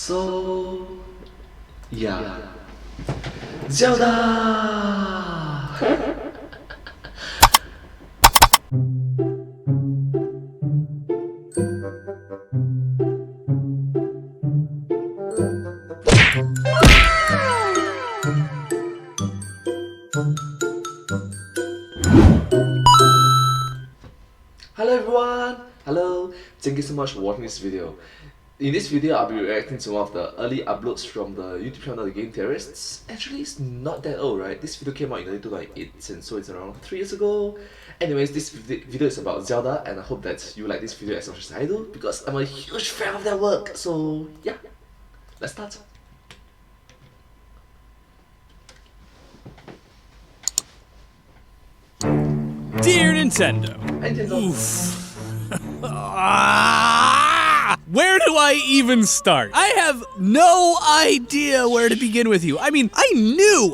So, yeah. Zelda! Hello everyone! Hello! Thank you so much for watching this video. In this video, I'll be reacting to one of the early uploads from the YouTube channel The Game Theorists. Actually, it's not that old, right? This video came out in early 2008, so it's around 3 years ago. Anyways, this video is about Zelda, and I hope that you like this video as much as I do, because I'm a huge fan of their work. So yeah, let's start. Dear Nintendo. Oof. Where do I even start? I have no idea where to begin with you. I mean, I knew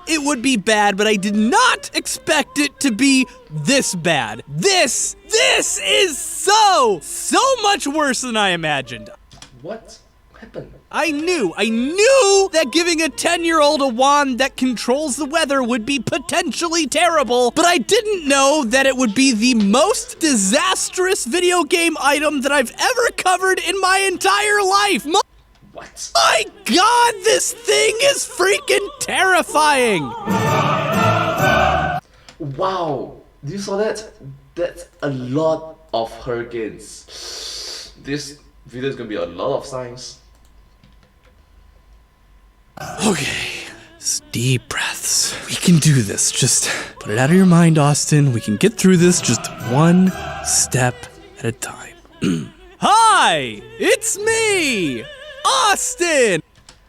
it would be bad, but I did not expect it to be this bad. This is so much worse than I imagined. What happened? I knew that giving a 10-year-old a wand that controls the weather would be potentially terrible, but I didn't know that it would be the most disastrous video game item that I've ever covered in my entire life. What? My God, this thing is freaking terrifying. Wow, you saw that? That's a lot of hurricanes. This video is gonna be a lot of science. Okay, deep breaths. We can do this. Just put it out of your mind, Austin. We can get through this just one step at a time. Hi, it's me, Austin.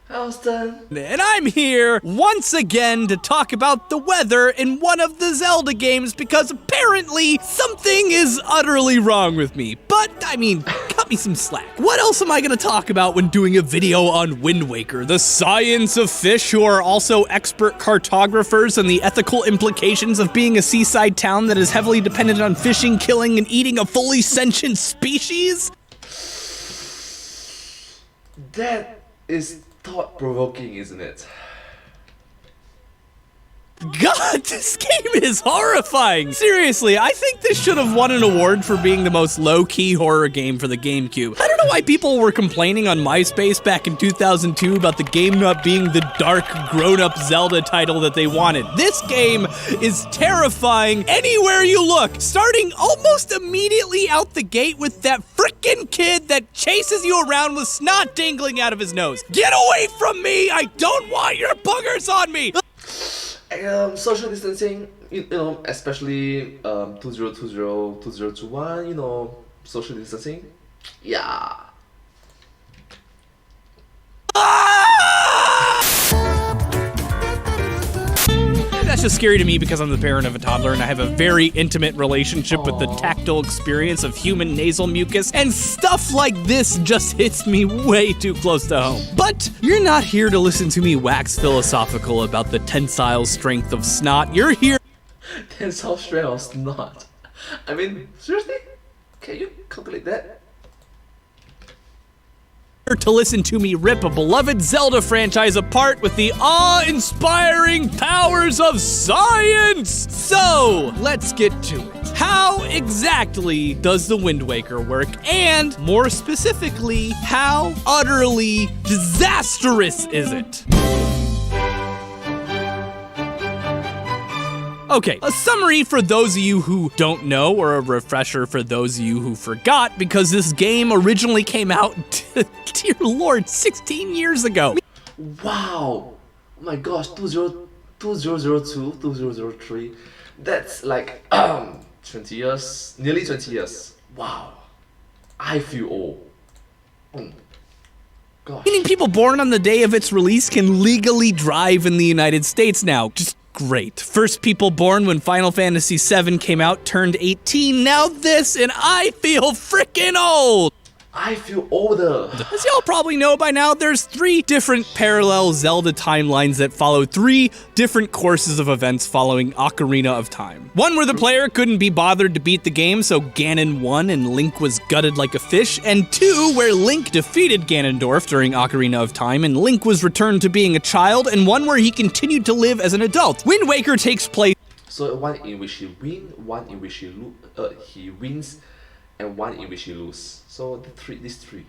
Austin. And I'm here once again to talk about the weather in one of the Zelda games because apparently something is utterly wrong with me. But, I mean, cut me some slack. What else am I gonna talk about when doing a video on Wind Waker? The science of fish who are also expert cartographers and the ethical implications of being a seaside town that is heavily dependent on fishing, killing, and eating a fully sentient species? That is thought-provoking, isn't it? God, this game is horrifying! Seriously, I think this should have won an award for being the most low-key horror game for the GameCube. I don't know why people were complaining on MySpace back in 2002 about the game not being the dark, grown-up Zelda title that they wanted. This game is terrifying anywhere you look, starting almost immediately out the gate with that frickin' kid that chases you around with snot dangling out of his nose. Get away from me! I don't want your boogers on me! Social distancing, you know, especially 2020, 2021, you know, social distancing. Yeah. That's just scary to me because I'm the parent of a toddler and I have a very intimate relationship with the tactile experience of human nasal mucus, and stuff like this just hits me way too close to home. But you're not here to listen to me wax philosophical about the tensile strength of snot. You're here Tensile strength of snot. I mean, seriously? Can you calculate that? to listen to me rip a beloved Zelda franchise apart with the awe-inspiring powers of science! So, let's get to it. How exactly does the Wind Waker work? And, more specifically, how utterly disastrous is it? Okay, a summary for those of you who don't know, or a refresher for those of you who forgot, because this game originally came out, dear lord, 16 years ago. Wow! Oh my gosh, 2002, 2003. That's like 20 years, nearly 20 years. Wow. I feel old. Gosh. Meaning people born on the day of its release can legally drive in the United States now. Just great. First people born when Final Fantasy VII came out turned 18, now this, and I feel frickin' old! I feel older. As y'all probably know by now, there's 3 different parallel Zelda timelines that follow 3 different courses of events following Ocarina of Time. One where the player couldn't be bothered to beat the game, so Ganon won and Link was gutted like a fish, and 2 where Link defeated Ganondorf during Ocarina of Time and Link was returned to being a child, and one where he continued to live as an adult. Wind Waker takes place. So one in which he wins, one in which he wins, and one in which he loses. So these three.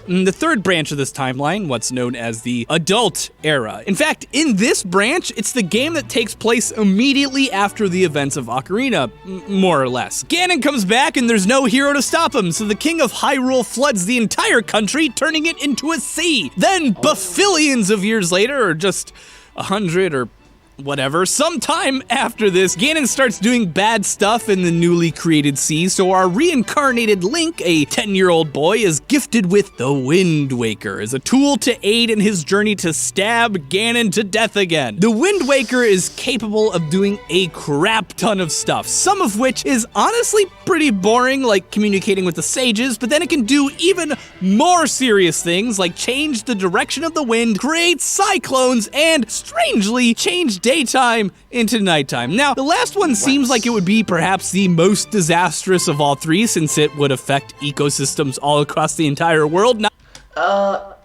In the third branch of this timeline, what's known as the adult era. In fact, in this branch, it's the game that takes place immediately after the events of Ocarina, more or less. Ganon comes back and there's no hero to stop him, so the king of Hyrule floods the entire country, turning it into a sea. Then, bafillions of years later, or just 100 or whatever, sometime after this, Ganon starts doing bad stuff in the newly created sea, so our reincarnated Link, a 10-year-old boy, is gifted with the Wind Waker as a tool to aid in his journey to stab Ganon to death again. The Wind Waker is capable of doing a crap ton of stuff, some of which is honestly pretty boring, like communicating with the sages, but then it can do even more serious things, like change the direction of the wind, create cyclones, and, strangely, change daytime into nighttime. Now, the last one seems like it would be perhaps the most disastrous of all 3, since it would affect ecosystems all across the entire world. Now,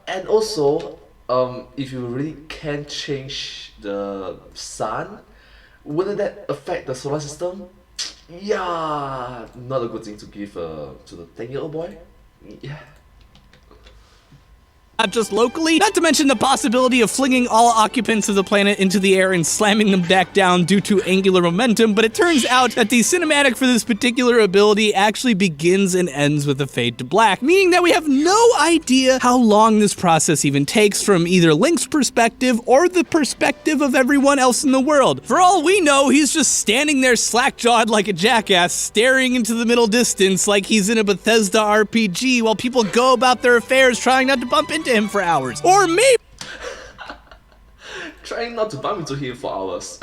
and also, if you really can't change the sun, wouldn't that affect the solar system? Yeah, not a good thing to give to the 10-year-old boy. Yeah. Not just locally, not to mention the possibility of flinging all occupants of the planet into the air and slamming them back down due to angular momentum, but it turns out that the cinematic for this particular ability actually begins and ends with a fade to black, meaning that we have no idea how long this process even takes from either Link's perspective or the perspective of everyone else in the world. For all we know, he's just standing there slack-jawed like a jackass, staring into the middle distance like he's in a Bethesda RPG while people go about their affairs trying not to bump into him for hours. Or maybe trying not to bump into him for hours.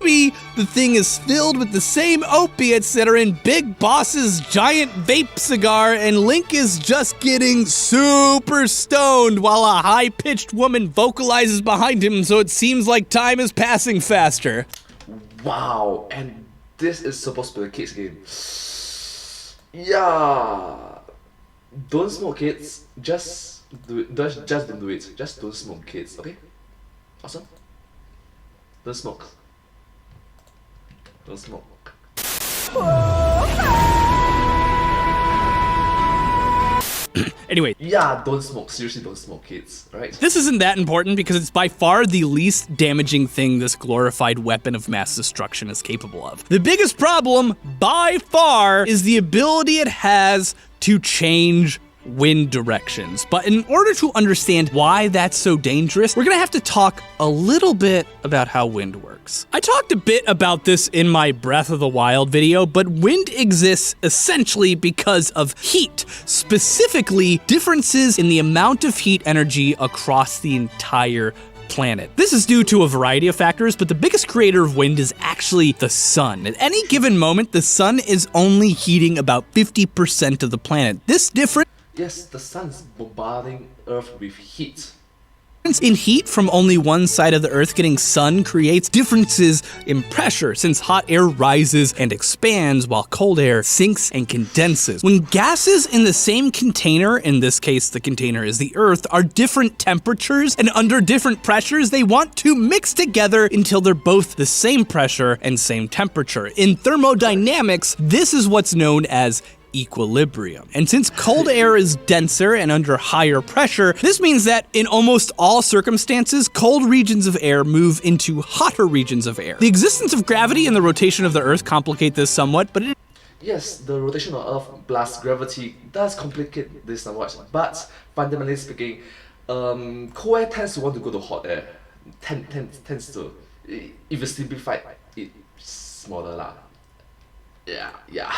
the thing is filled with the same opiates that are in Big Boss's giant vape cigar, and Link is just getting super stoned while a high-pitched woman vocalizes behind him, so it seems like time is passing faster. Wow, and this is supposed to be a kids game. Yeah. Don't smoke, kids. Just do it. Just don't do it. Just don't smoke, kids. Okay? Awesome. Don't smoke. Don't smoke. Anyway. Yeah, don't smoke. Seriously, don't smoke, kids. Alright? This isn't that important because it's by far the least damaging thing this glorified weapon of mass destruction is capable of. The biggest problem, by far, is the ability it has to change wind directions. But in order to understand why that's so dangerous, we're gonna have to talk a little bit about how wind works. I talked a bit about this in my Breath of the Wild video, but wind exists essentially because of heat, specifically differences in the amount of heat energy across the entire planet. This is due to a variety of factors, but the biggest creator of wind is actually the sun. At any given moment, the sun is only heating about 50% of the planet. This difference Yes, the sun's bombarding Earth with heat. in heat from only one side of the Earth getting sun creates differences in pressure, since hot air rises and expands while cold air sinks and condenses. When gases in the same container, in this case the container is the Earth, are different temperatures and under different pressures, they want to mix together until they're both the same pressure and same temperature. In thermodynamics, this is what's known as equilibrium. And since cold air is denser and under higher pressure, this means that in almost all circumstances, cold regions of air move into hotter regions of air. The existence of gravity and the rotation of the Earth complicate this somewhat, but Yes, the rotation of Earth plus gravity does complicate this somewhat, but fundamentally speaking, cold air tends to want to go to hot air. Tends to, if you simplify it smaller lah. Yeah.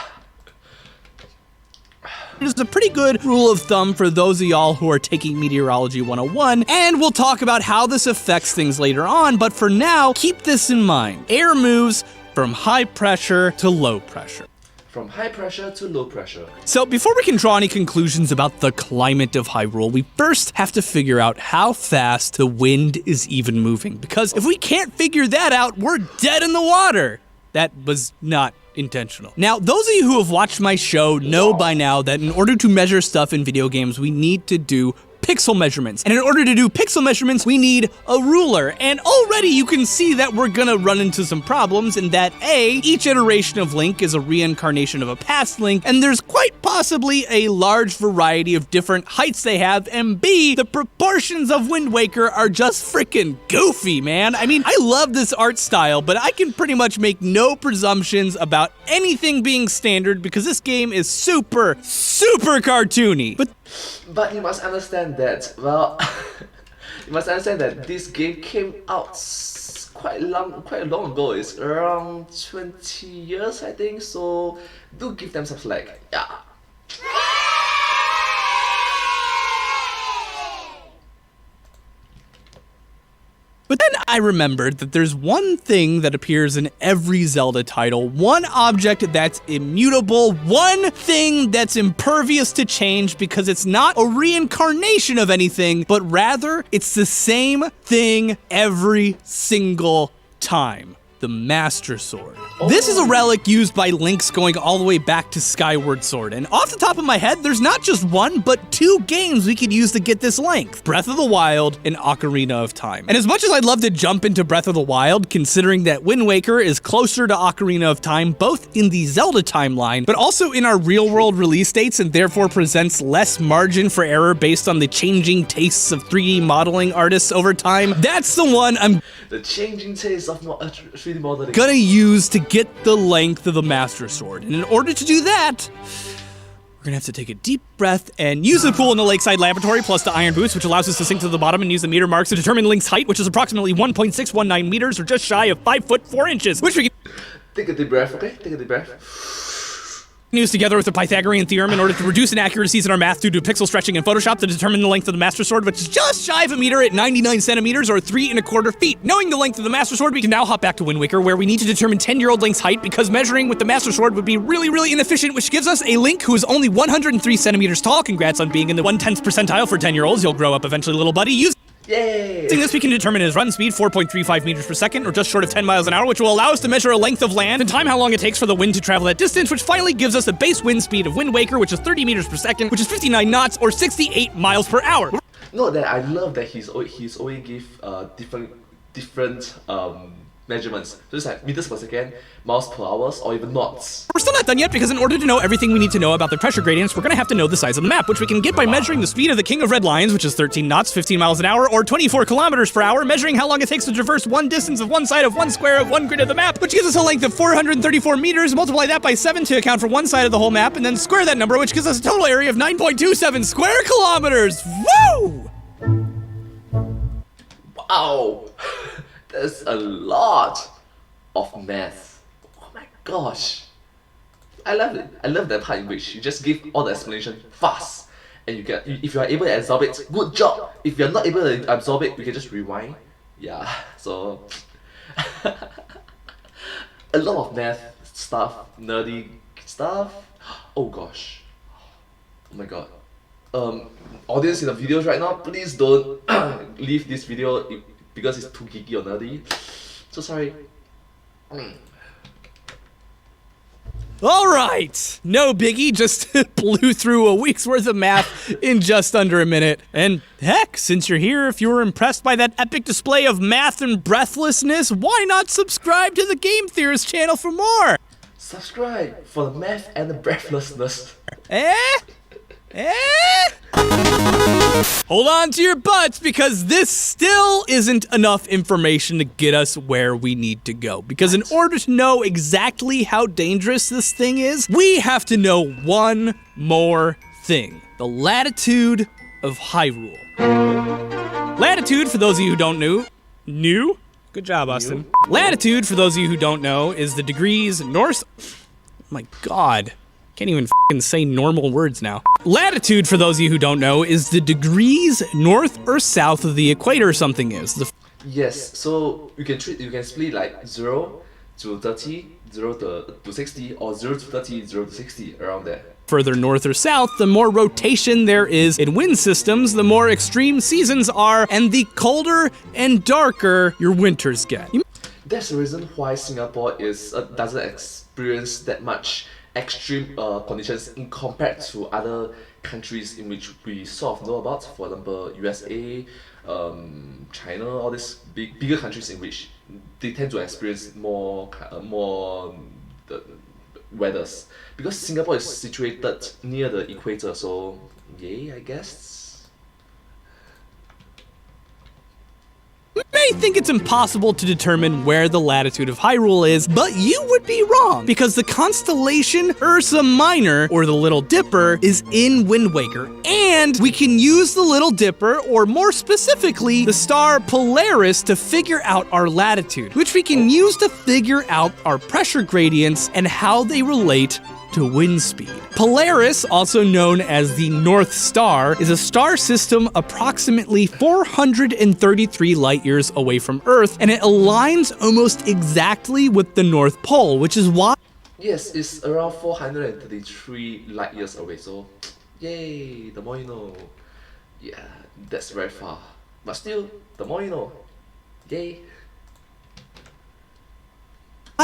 It's a pretty good rule of thumb for those of y'all who are taking Meteorology 101, and we'll talk about how this affects things later on, but for now, keep this in mind. Air moves from high pressure to low pressure. from high pressure to low pressure. So before we can draw any conclusions about the climate of Hyrule, we first have to figure out how fast the wind is even moving. Because if we can't figure that out, we're dead in the water. That was not intentional. Now, those of you who have watched my show know by now that in order to measure stuff in video games, we need to do pixel measurements. And in order to do pixel measurements, we need a ruler. And already you can see that we're gonna run into some problems in that A, each iteration of Link is a reincarnation of a past Link, and there's quite possibly a large variety of different heights they have, and B, the proportions of Wind Waker are just freaking goofy, man. I mean, I love this art style, but I can pretty much make no presumptions about anything being standard because this game is super, super cartoony. But you must understand that, well, you must understand that this game came out quite long ago. It's around 20 years, I think, so do give them some slack. Yeah. But then I remembered that there's one thing that appears in every Zelda title, one object that's immutable, one thing that's impervious to change because it's not a reincarnation of anything, but rather it's the same thing every single time. The Master Sword. This is a relic used by Links going all the way back to Skyward Sword, and off the top of my head, there's not just one, but 2 games we could use to get this length. Breath of the Wild and Ocarina of Time. And as much as I'd love to jump into Breath of the Wild, considering that Wind Waker is closer to Ocarina of Time, both in the Zelda timeline, but also in our real-world release dates, and therefore presents less margin for error based on the changing tastes of 3D modeling artists over time, that's the one I'm The changing taste of 3D modeling. Gonna use to get the length of the Master Sword. And in order to do that, we're gonna have to take a deep breath and use the pool in the lakeside laboratory plus the iron boost, which allows us to sink to the bottom and use the meter marks to determine Link's height, which is approximately 1.619 meters or just shy of 5 foot 4 inches, which we can Take a deep breath, okay? Take a deep breath. use together with the Pythagorean theorem in order to reduce inaccuracies in our math due to pixel stretching in Photoshop to determine the length of the Master Sword, which is just shy of a meter at 99 centimeters or 3 1/4 feet. Knowing the length of the Master Sword, we can now hop back to Wind Waker, where we need to determine 10-year-old Link's height because measuring with the Master Sword would be really, really inefficient, which gives us a Link who is only 103 centimeters tall. Congrats on being in the 1/10th percentile for 10-year-olds. You'll grow up eventually, little buddy. Yay! Using this, we can determine his run speed, 4.35 meters per second, or just short of 10 miles an hour, which will allow us to measure a length of land and time how long it takes for the wind to travel that distance, which finally gives us a base wind speed of Wind Waker, which is 30 meters per second, which is 59 knots, or 68 miles per hour. Note that I love that he's always give different measurements. So it's like meters per second, miles per hour, or even knots. We're still not done yet because in order to know everything we need to know about the pressure gradients, we're gonna have to know the size of the map, which we can get by measuring the speed of the King of Red Lions, which is 13 knots, 15 miles an hour, or 24 kilometers per hour, measuring how long it takes to traverse one distance of one side of one square of one grid of the map, which gives us a length of 434 meters, multiply that by 7 to account for one side of the whole map, and then square that number, which gives us a total area of 9.27 square kilometers. Woo! Wow! That's a lot of math. Oh my gosh. I love it. I love that part in which you just give all the explanation fast. And you get, if you are able to absorb it, good job. If you're not able to absorb it, we can just rewind. Yeah, so a lot of math stuff, nerdy stuff. Oh gosh. Oh my god. Audience in the videos right now, please don't leave this video because it's too geeky or nerdy. So sorry. All right, no biggie, just blew through a week's worth of math in just under a minute. And heck, since you're here, if you were impressed by that epic display of math and breathlessness, why not subscribe to the Game Theorists channel for more? Subscribe for the math and the breathlessness. Hold on to your butts because this still isn't enough information to get us where we need to go. Because in order to know exactly how dangerous this thing is, we have to know one more thing. The latitude of Hyrule. Latitude, for those of you who don't know, Good job, Austin. Latitude, for those of you who don't know, is the degrees north. Oh my god. Can't even f***ing say normal words now. Latitude, for those of you who don't know, is the degrees north or south of the equator something is. Yes, so you can split like 0 to 30, 0 to 60, or 0 to 30, 0 to 60, around there. Further north or south, the more rotation there is in wind systems, the more extreme seasons are, and the colder and darker your winters get. That's the reason why Singapore doesn't experience that much extreme conditions in compared to other countries in which we sort of know about. For example, USA, China, all these bigger countries in which they tend to experience more the weathers. Because Singapore is situated near the equator, so yay, I guess. You may think it's impossible to determine where the latitude of Hyrule is, but you would be wrong, because the constellation Ursa Minor, or the Little Dipper, is in Wind Waker, and we can use the Little Dipper, or more specifically, the star Polaris, to figure out our latitude, which we can use to figure out our pressure gradients and how they relate to wind speed. Polaris, also known as the North Star, is a star system approximately 433 light years away from Earth, and it aligns almost exactly with the North Pole, which is why... Yes, it's around 433 light years away, so yay, the more you know. Yeah, that's very far. But still, the more you know. Yay.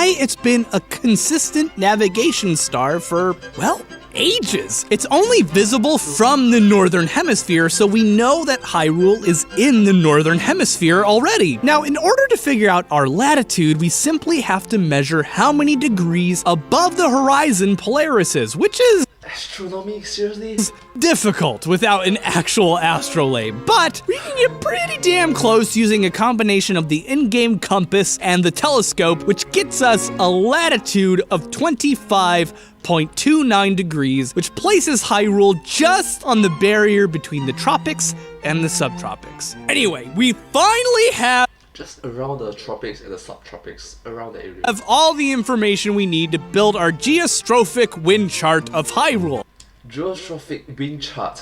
It's been a consistent navigation star for, well, ages. It's only visible from the Northern Hemisphere, so we know that Hyrule is in the Northern Hemisphere already. Now, in order to figure out our latitude, we simply have to measure how many degrees above the horizon Polaris is, which is... Astronomy? Seriously? difficult without an actual astrolabe, but we can get pretty damn close using a combination of the in-game compass and the telescope, which gets us a latitude of 25.29 degrees, which places Hyrule just on the barrier between the tropics and the subtropics. Anyway, we finally have just around the tropics and the subtropics, around the area. Of all the information we need to build our geostrophic wind chart of Hyrule. Geostrophic wind chart.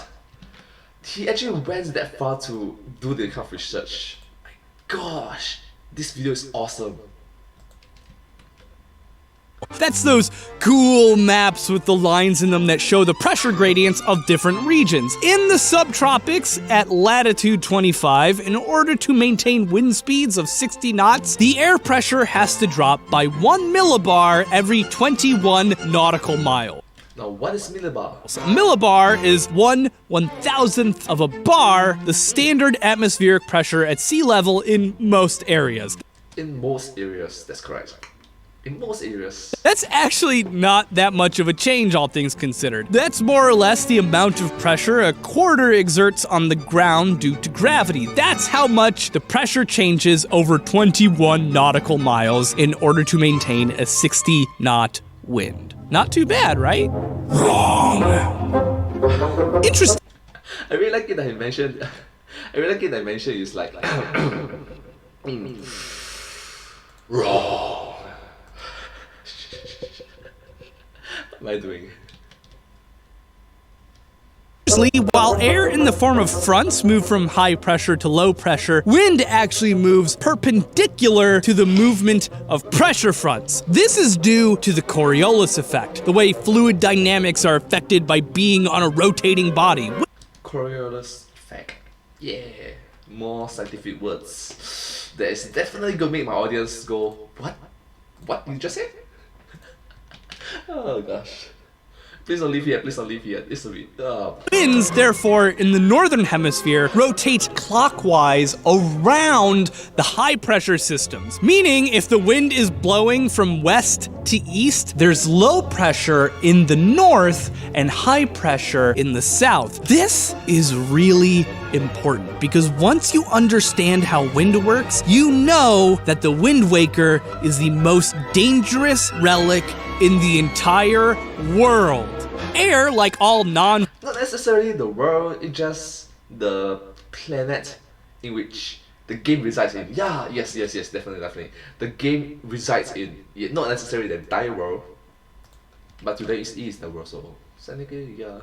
He actually went that far to do the kind of research. My gosh, this video is awesome. That's those cool maps with the lines in them that show the pressure gradients of different regions. In the subtropics, at latitude 25, in order to maintain wind speeds of 60 knots, the air pressure has to drop by 1 millibar every 21 nautical miles. Now, what is millibar? So a millibar is 1/1000th of a bar, the standard atmospheric pressure at sea level in most areas. In most areas, that's correct. In most areas. That's actually not that much of a change, all things considered. That's more or less the amount of pressure a quarter exerts on the ground due to gravity. That's how much the pressure changes over 21 nautical miles in order to maintain a 60-knot wind. Not too bad, right? Wrong. Interesting. I really like it that he mentioned. I really like it that he mentioned is like wrong. What am I doing? While air in the form of fronts move from high pressure to low pressure, wind actually moves perpendicular to the movement of pressure fronts. This is due to the Coriolis effect, the way fluid dynamics are affected by being on a rotating body. Coriolis effect. Yeah, more scientific words. That is definitely gonna make my audience go, what? What you just said? Oh gosh. Please don't leave yet, please don't leave yet. This will be... Winds, therefore, in the northern hemisphere, rotate clockwise around the high-pressure systems. Meaning, if the wind is blowing from west to east, there's low pressure in the north and high pressure in the south. This is really important, because once you understand how wind works, you know that the Wind Waker is the most dangerous relic in the entire world. Air, like all not necessarily the world, it's just the planet in which the game resides in. Yeah, yes, definitely. The game resides in, not necessarily the entire world, but today is the world, so technically, yeah.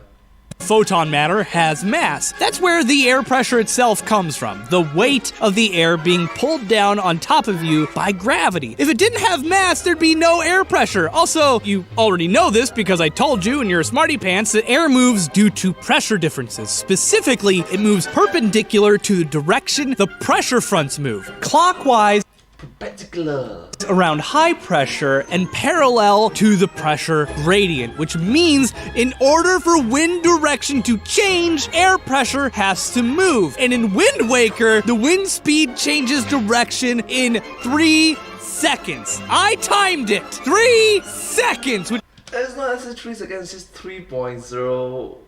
Photon matter has mass. That's where the air pressure itself comes from, the weight of the air being pulled down on top of you by gravity. If it didn't have mass, there'd be no air pressure. Also, you already know this because I told you in your smarty pants that air moves due to pressure differences. Specifically, it moves perpendicular to the direction the pressure fronts move, clockwise Perpendicular. around high pressure and parallel to the pressure gradient, which means in order for wind direction to change, air pressure has to move. And in Wind Waker, the wind speed changes direction in 3 seconds. I timed it. 3 seconds. It's not actually 3 seconds, it's 3.017.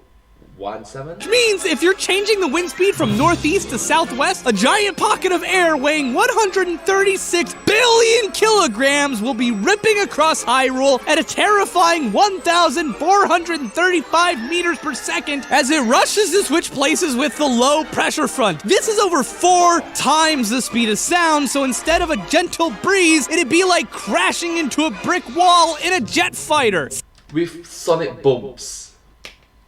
Which means if you're changing the wind speed from northeast to southwest, a giant pocket of air weighing 136 billion kilograms will be ripping across Hyrule at a terrifying 1,435 meters per second as it rushes to switch places with the low pressure front. This is over 4 times the speed of sound, so instead of a gentle breeze, it'd be like crashing into a brick wall in a jet fighter. With sonic booms.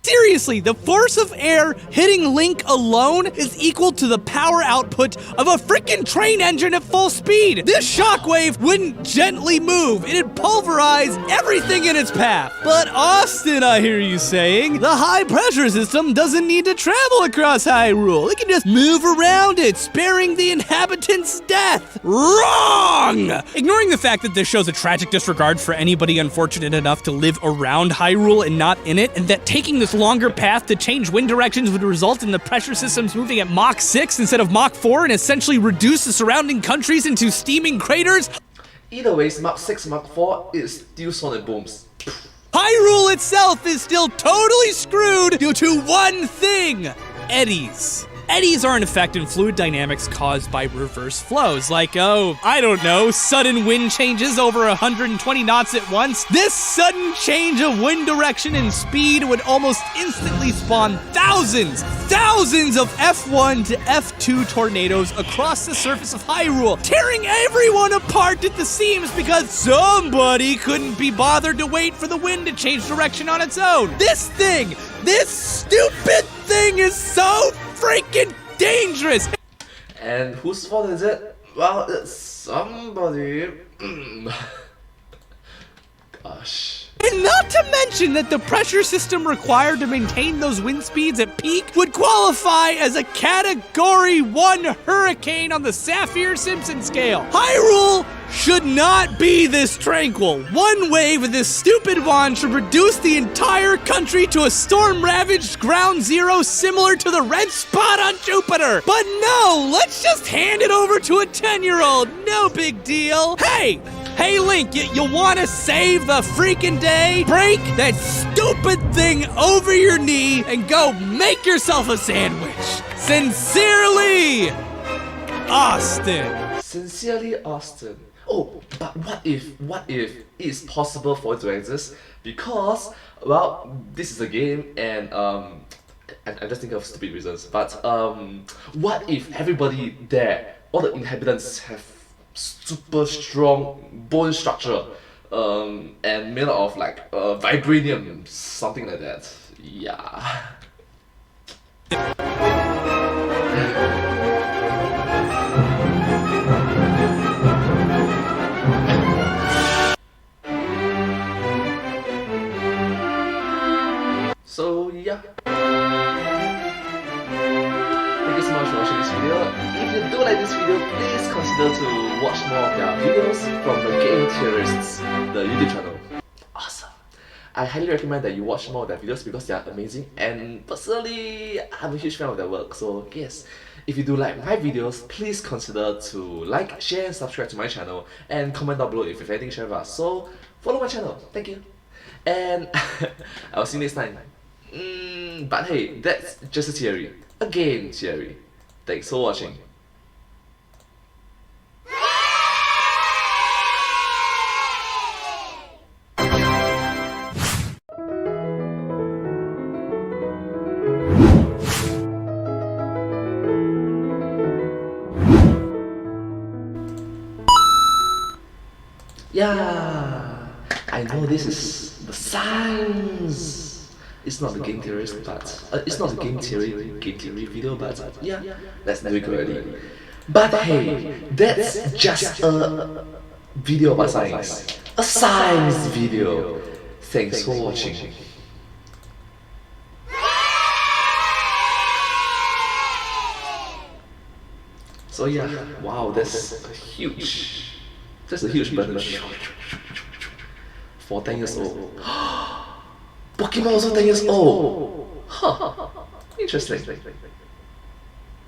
Seriously, the force of air hitting Link alone is equal to the power output of a freaking train engine at full speed. This shockwave wouldn't gently move, it'd pulverize everything in its path. But Austin, I hear you saying, the high pressure system doesn't need to travel across Hyrule. It can just move around it, sparing the inhabitants death. Wrong! Ignoring the fact that this shows a tragic disregard for anybody unfortunate enough to live around Hyrule and not in it, and that taking this longer path to change wind directions would result in the pressure systems moving at Mach 6 instead of Mach 4 and essentially reduce the surrounding countries into steaming craters. Either way, Mach 6, Mach 4 is still sonic booms. Hyrule itself is still totally screwed due to one thing: eddies. Eddies are an effect in fluid dynamics caused by reverse flows, like, I don't know, sudden wind changes over 120 knots at once. This sudden change of wind direction and speed would almost instantly spawn thousands of F1 to F2 tornadoes across the surface of Hyrule, tearing everyone apart at the seams because somebody couldn't be bothered to wait for the wind to change direction on its own. This stupid thing is so freaking dangerous! And whose fault is it? Well, it's somebody. Gosh. And not to mention that the pressure system required to maintain those wind speeds at peak would qualify as a Category 1 hurricane on the Saffir-Simpson scale. Hyrule should not be this tranquil. One wave of this stupid wand should reduce the entire country to a storm-ravaged ground zero similar to the red spot on Jupiter. But no, let's just hand it over to a 10-year-old. No big deal. Hey Link, you wanna save the freaking day? Break that stupid thing over your knee and go make yourself a sandwich. Sincerely, Austin. Sincerely, Austin. Oh, but what if it's possible for it to exist? Because, well, this is a game and I'm just thinking of stupid reasons, but what if everybody there, all the inhabitants have super strong bone structure and made out of like vibranium, something like that. Yeah. So yeah. Thank you so much for watching this video. If you do like this video, please consider to watch more of their videos from the Game Theorists, the YouTube channel. Awesome. I highly recommend that you watch more of their videos because they are amazing, and personally, I'm a huge fan of their work. So yes, if you do like my videos, please consider to like, share, and subscribe to my channel, and comment down below if you have anything to share with us. So follow my channel. Thank you. And I'll see you next time. But hey, that's just a theory. Again, theory. Thanks for watching. Yeah, I know this is the science. it's not the game theorist, but it's not the game theory video, but yeah, let's do it correctly. But hey, that's just a video about science, a science video. Thanks for watching. So yeah, wow, that's a huge button for 10 years old. Pokemon also 10 years old. Huh. Interesting.